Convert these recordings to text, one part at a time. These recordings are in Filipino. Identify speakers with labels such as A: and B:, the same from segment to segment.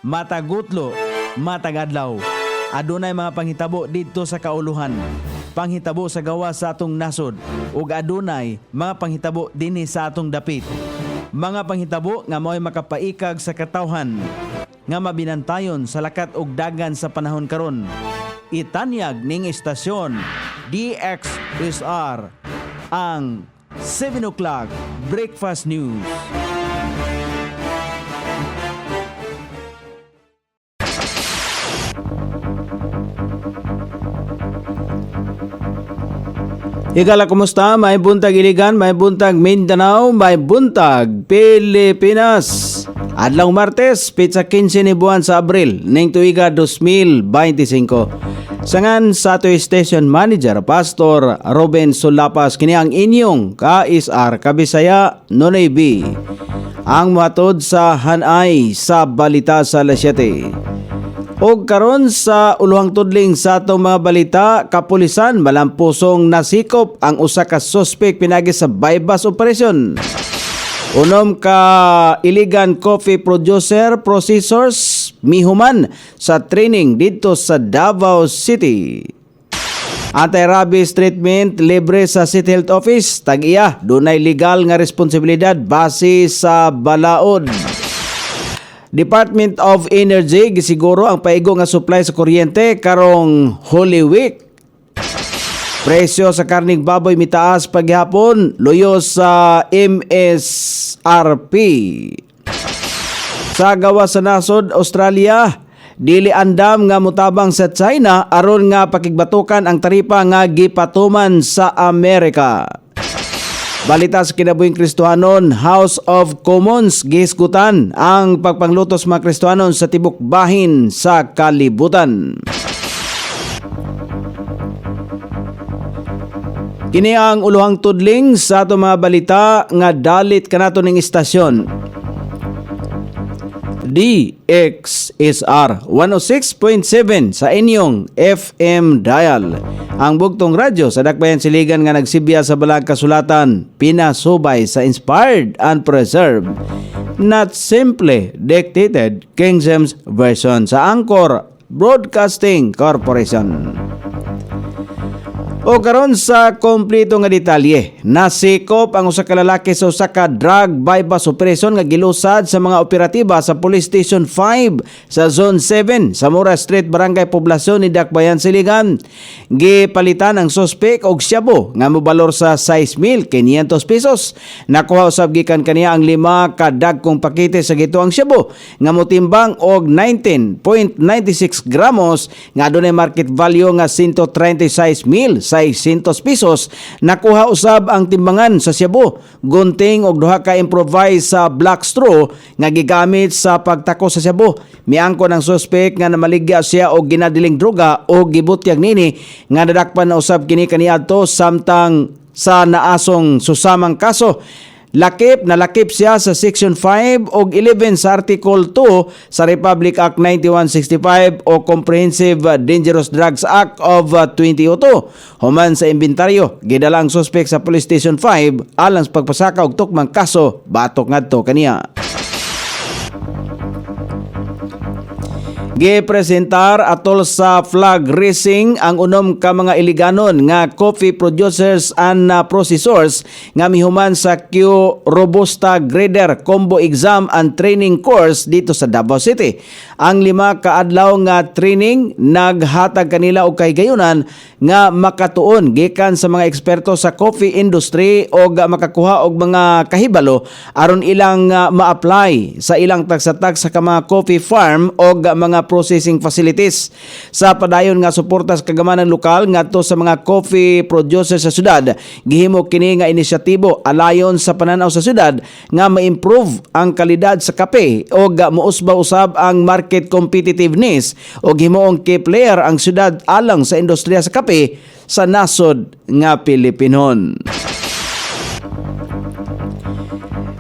A: matagutlo, matagadlaw. Adunay mga panghitabo dito sa kauluhan. Panghitabo sa gawa sa atong nasod ug adunay mga panghitabo dinhi sa atong dapit. Mga panghitabo nga mao'y makapaikag sa katawhan nga mabinantayon sa lakat ug dagan sa panahon karon. Itanyag ning istasyon DXSR ang 7 o'clock Breakfast News. Higala, kumusta? May buntag Iligan, may buntag Mindanao, may buntag Pilipinas. Adlaw Martes, pizza 15 ni buwan sa Abril, ning tuiga 2025. Sangan sa ato station manager, Pastor Ruben Sulapas, kini ang inyong KSR Kabisaya Nonoy B. Ang matod sa hanay sa balita sa alas 7. Og karon sa uluhang tudling sa atong mga balita, kapulisan malampusong nasikop ang usa ka suspect pinagi sa bypass operation. Unom ka illegal coffee producer processors mihuman sa training dito sa Davao City. Anti-rabies treatment libre sa City Health Office, tag-iya dunay legal nga responsibilidad base sa balaod. Department of Energy gisiguro ang paigo nga supply sa kuryente karong Holy Week. Presyo sa karning baboy mitaas paghapon, luyo sa MSRP. Sa gawa sa nasod Australia, dili andam nga mutabang sa China aron nga pakigbatukan ang taripa nga gipatuman sa Amerika. Balita sa kinabuhing Kristohanon, House of Commons gihisgutan ang pagpanglutos mga Kristohanon sa tibok bahin sa kalibutan. Kini ang uluhang tudling sa ato mga balita nga dalit kanato ning istasyon. DXSR 106.7 sa inyong FM dial. Ang bugtong radyo sa Dakbayan Siligan nga nagsibya sa balag kasulatan, pinasubay sa inspired and preserved, not simply dictated King James Version sa Anchor Broadcasting Corporation. O karon sa kompleto nga detalye, nasikop ang usa ka lalaki sa usa ka drug bypass operation nga gilusad sa mga operatiba sa Police Station 5 sa Zone 7 sa Mora Street, Barangay Poblasyon ni Dakbayan Siligan. Gipalitan ang suspek og shabu nga mobalor sa 6,500 pesos. Nakuha usab gikan kaniya ang 5 ka dagkong pakete sa gituang shabu nga motimbang og 19.96 gramos nga adunay market value nga 136,600 pesos. Nakuha usab ang timbangan sa shabu, gunting og duha ka improvised sa black straw nga gigamit sa pagtako sa shabu. Miangkon ang suspect nga namaligya siya og ginadiling droga o gibutyag nini nga nadakpan na usab kini kaniadto samtang sa naasong susamang kaso. Lakip siya sa Section 5 o 11 sa Article 2 sa Republic Act 9165 o Comprehensive Dangerous Drugs Act of 2002. Human sa inventaryo, gidala ang suspect sa Police Station 5 alang sa pagpasaka og tukmang kaso batok ngadto kaniya. Gipresentar atol sa flag raising ang unom ka mga iliganon nga coffee producers and processors nga mihuman sa Q Robusta Grader Combo Exam and Training Course dito sa Davao City. Ang 5 ka adlaw nga training naghatag kanila og kahigayunan nga makatuon gikan sa mga eksperto sa coffee industry o makakuha og mga kahibalo aron ilang ma-apply sa ilang tagsatag sa mga coffee farm o mga processing facilities. Sa padayon nga suporta sa kagamanan lokal ngadto sa mga coffee producers sa syudad, gihimo kini nga inisyatibo alayon sa pananaw sa syudad nga ma-improve ang kalidad sa kape o muusba usab ang market competitiveness o himuong key player ang syudad alang sa industriya sa kape sa nasod nga Pilipinon.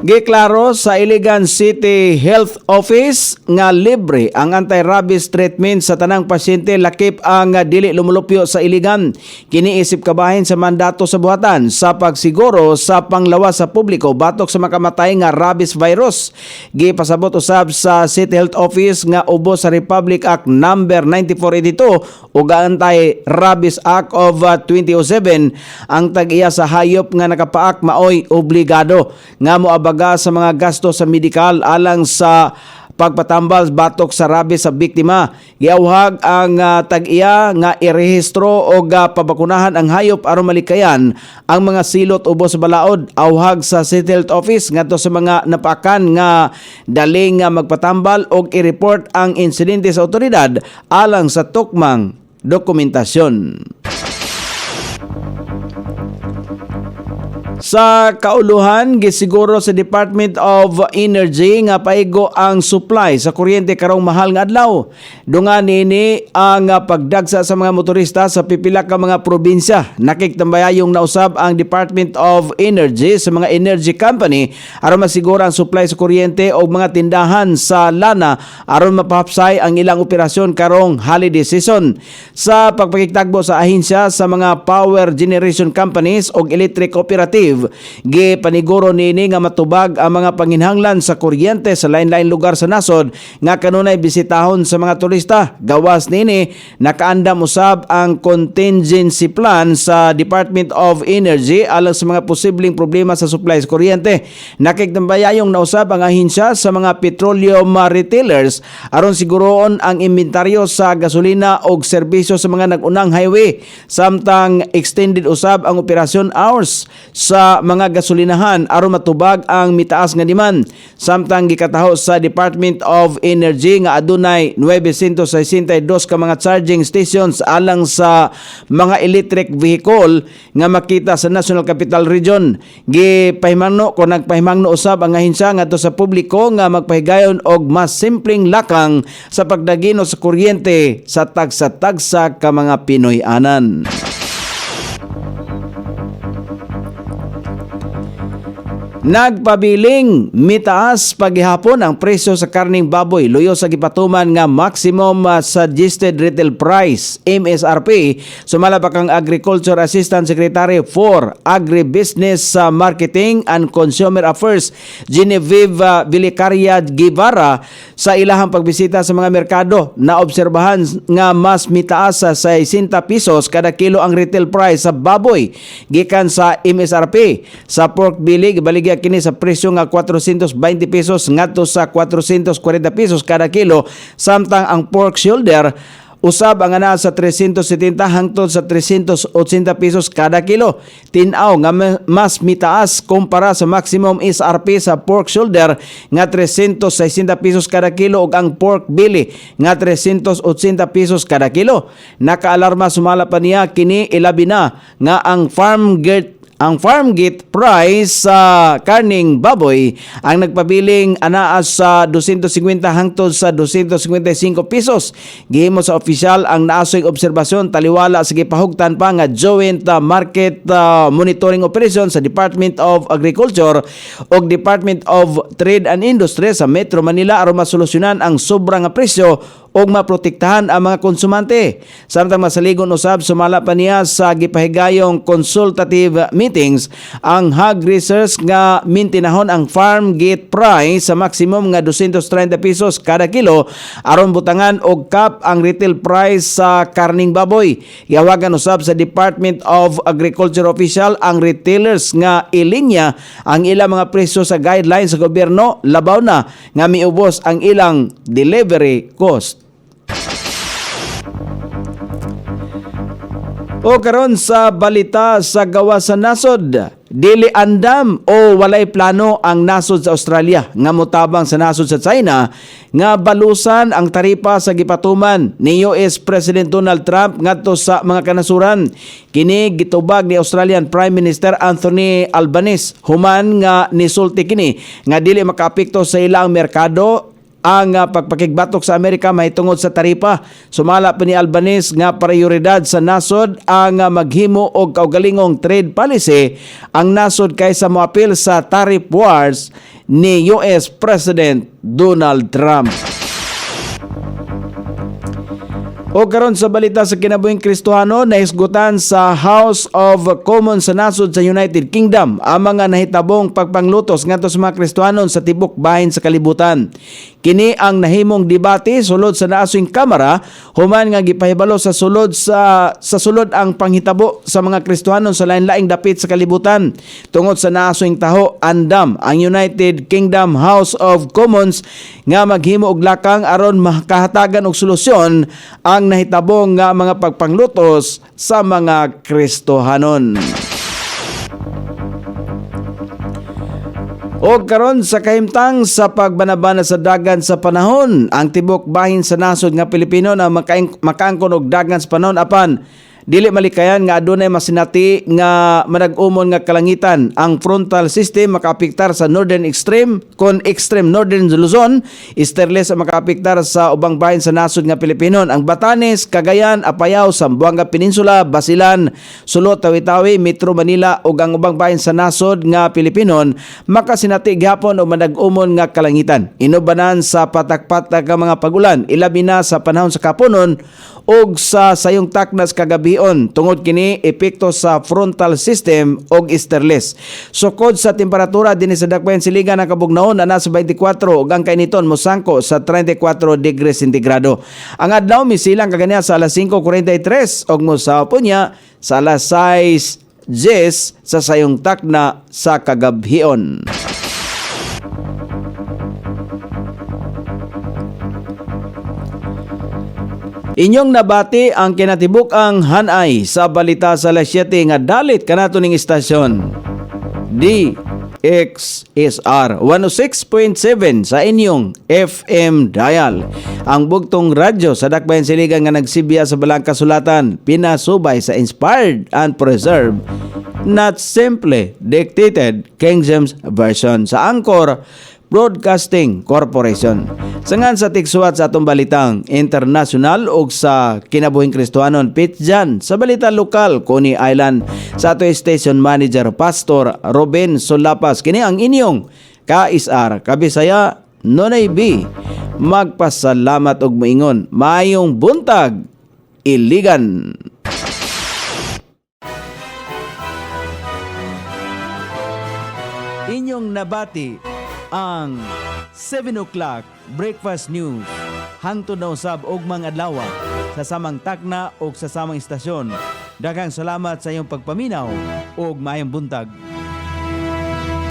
A: Giklaro sa Iligan City Health Office nga libre ang anti-rabies treatment sa tanang pasyente lakip ang dili lumulupyo sa Iligan. Kiniisip kabahin sa mandato sa buhatan sa pagsiguro sa panglawas sa publiko batok sa makamatay nga rabies virus. Gipasabot usab sa City Health Office nga ubos sa Republic Act number 9482 ug Anti-Rabies Act of 2007 ang tag-iya sa hayop nga nakapaak maoy obligado nga moabag sa mga gasto sa medikal alang sa pagpatambal batok sa rabies sa biktima. Giawhag ang tag-iya nga irehistro o pabakunahan ang hayop aron malikayan ang mga silot ubos sa balaod. Awhag sa City Health Office ngadto sa mga napakan nga daling nga magpatambal og i-report ang insidente sa otoridad alang sa tukmang dokumentasyon. Sa kauluhan, gisiguro sa Department of Energy nga paigo ang supply sa kuryente karong mahal nga adlaw. Dungan nini ang pagdagsa sa mga motorista sa pipila ka mga probinsya. Nakiktambayayong nausab ang Department of Energy sa mga energy company aron masiguro ang supply sa kuryente o mga tindahan sa lana aron mapahapsay ang ilang operasyon karong holiday season. Sa pagpakigtagbo sa ahensya sa mga power generation companies o electric cooperative, gipaniguro nini nga matubag ang mga panginhanglan sa kuryente sa lain-lain lugar sa nasod nga kanunay bisitahon sa mga turista. Gawas nini nakaandam usab ang contingency plan sa Department of Energy alang sa mga posibleng problema sa supply sa kuryente. Nakiktambayayong nausab ang ahensya sa mga petroleum retailers aron siguroon ang inventaryo sa gasolina o serbisyo sa mga nagunang highway. Samtang extended usab ang operasyon hours sa mga gasolinahan aron matubag ang mitaas nga demand. Samtang gikataho sa Department of Energy nga adunay 962 ka mga charging stations alang sa mga electric vehicle nga makita sa National Capital Region. Gipahimangno ko nagpahimangno usab ang ahensya ngadto sa publiko nga magpahigayon og mas simpleng lakang sa pagdagino sa kuryente sa tagsa-tagsa ka mga Pinoy-anan. Nagpabiling mitaas paghihapon ang presyo sa karning baboy luyo sa gipatuman nga maximum suggested retail price MSRP. Sumala pa kang Agriculture Assistant Secretary for Agribusiness Marketing and Consumer Affairs Genevieve Vilicaria Guevara sa ilahang pagbisita sa mga merkado. Naobserbahan nga mas mitaas sa 60 pesos kada kilo ang retail price sa baboy gikan sa MSRP. Sa pork belly gibaligya kini sa presyo nga 420 pesos ngadto sa 440 pesos kada kilo, samtang ang pork shoulder usab ang ana sa 370 hangtod sa 380 pesos kada kilo. Tin-aw nga mas mitaas kumpara sa maximum SRP sa pork shoulder nga 360 pesos kada kilo ug ang pork belly nga 380 pesos kada kilo. Nakaalarma sumala pa niya kini ilabi na nga ang farm gate price sa karning baboy ang nagpabiling anaa sa 250 hangtod sa 255 pesos. Gihimo sa opisyal ang naasoy obserbasyon taliwala sa gipahugtan pa nga joint market monitoring operation sa Department of Agriculture o Department of Trade and Industry sa Metro Manila aron masolusyonan ang sobra nga presyo o maprotektahan ang mga konsumante. Samtang masaligon usab sumala pa niya sa gipahigayong consultative meetings ang hog research nga mintinahon ang farm gate price sa maximum nga 230 pesos kada kilo aron butangan og cap ang retail price sa karning baboy. Gihawagan usab sa Department of Agriculture official ang retailers nga ilinya ang ilang mga presyo sa guidelines sa gobyerno labaw na nga miubos ang ilang delivery cost. O karon sa balita sa gawas sa nasod, dili andam o walay plano ang nasod sa Australia nga motabang sa nasod sa China nga balusan ang taripa sa gipatuman ni US President Donald Trump ngadto sa mga kanasuran. Kini gitubag ni Australian Prime Minister Anthony Albanese human nga nisulti kini nga dili makaapekto sa ilang merkado ang pagpakigbatok sa Amerika mahitungod sa taripa. Sumala pa ni Albanese nga prioridad sa nasod ang maghimo og kaugalingong trade policy ang nasod kaysa moapil sa tariff wars ni US President Donald Trump. O karon sa balita sa kinabuhing Kristohano, nahisgutan sa House of Commons sa nasod sa United Kingdom ang mga nahitabong pagpanglutos ngadto sa mga Kristohanon sa tibok bahin sa kalibutan. Kini ang nahimong debate sulod sa naaswing kamara human nga gipahibalo sa sulod ang panghitabo sa mga Kristohanon sa lain-laing dapit sa kalibutan. Tungod sa naaswing taho, andam ang United Kingdom House of Commons nga maghimo og lakang aron makahatagan og solusyon ang nahitabong nga mga pagpanglutos sa mga Kristohanon. O karon sa kahimtang sa pagbanabana sa dagan sa panahon, ang tibok bahin sa nasod nga Pilipino na makaangkon og dagan sa panahon apan dili malikayan nga adunay masinati nga manag-umon nga kalangitan. Ang frontal system makaapektar sa northern extreme kon extreme northern Luzon, easterlies makaapektar sa ubang bahin sa nasod nga Pilipino. Ang Batanes, Cagayan, Apayao, Zamboanga Peninsula, Basilan, Sulot, Tawi-Tawi, Metro Manila ug ang ubang bahin sa nasod nga Pilipino makasinati gihapon o manag-umon nga kalangitan. Inubanan sa patak-patak nga mga pagulan, ilabi na sa panahon sa kapunon og sa sayong taknas kagabion tungod kini epekto sa frontal system og easterlies. Sukod sa temperatura dinhi sa dakbayan siligan ang kabugnaon ana sa 24 ug ang kainiton mosangko sa 34 degrees sentigrado. Ang adlaw misilang kagania sa alas 5:43 ug mosahapon niya sa alas 6:10 sa sayong takna sa kagabion. Inyong nabati ang kinatibuk-ang hanay sa balita sa alas 7 nga dalit kanato ning istasyon. DXSR 106.7 sa inyong FM dial. Ang bugtong radyo sa dakbayan siligan nga nagsibiya sa balang kasulatan, pinasubay sa inspired and preserved, not simply dictated King James Version sa Anchor Broadcasting Corporation. Sangan sa tigsuwat sa atong balitang international ug sa kinabuhing Kristohanon pitjan sa balita lokal Coney Island sa ato station manager Pastor Ruben Solapas. Kini ang inyong KSR Kabisaya Nonay B. Magpasalamat og moingon. Maayong buntag, Iligan. Inyong nabati ang 7 o'clock breakfast news hangtod na usab og mga adlaw sa samang takna o sa samang istasyon. Daghang salamat sa iyong pagpaminaw ug maayong buntag.